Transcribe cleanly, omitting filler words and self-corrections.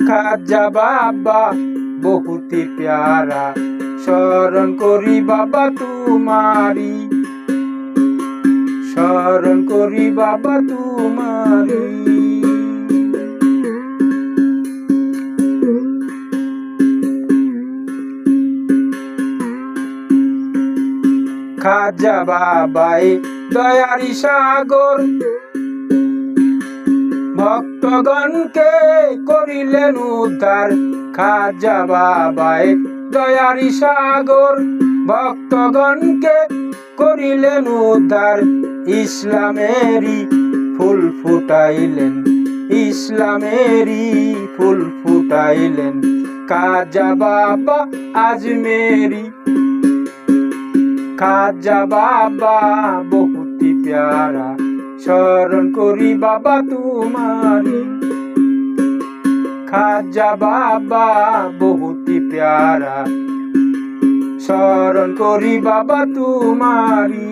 খাজা বাবা বহুতি প্যারা, স্মরণ করি বাবা তোমারি, স্মরণ করি বাবা তোমারি। খাজা বাবাই দয়ারি সাগর, ভক্তগণকে করিলেন উদ্ধার। খাজা বাবাই দয়ারি সাগর, ভক্তগণকে করিলেন উদ্ধার। ইসলামেরই ফুল ফুটাইলেন, ইসলামেরই ফুল ফুটাইলেন খাজা বাবা আজমেরি। খাজা বাবা বহুতি প্যারা, স্মরণ করি বাবা তোমারি। খাজা বাবা বহুতি প্যারা, স্মরণ করি বাবা তোমারি।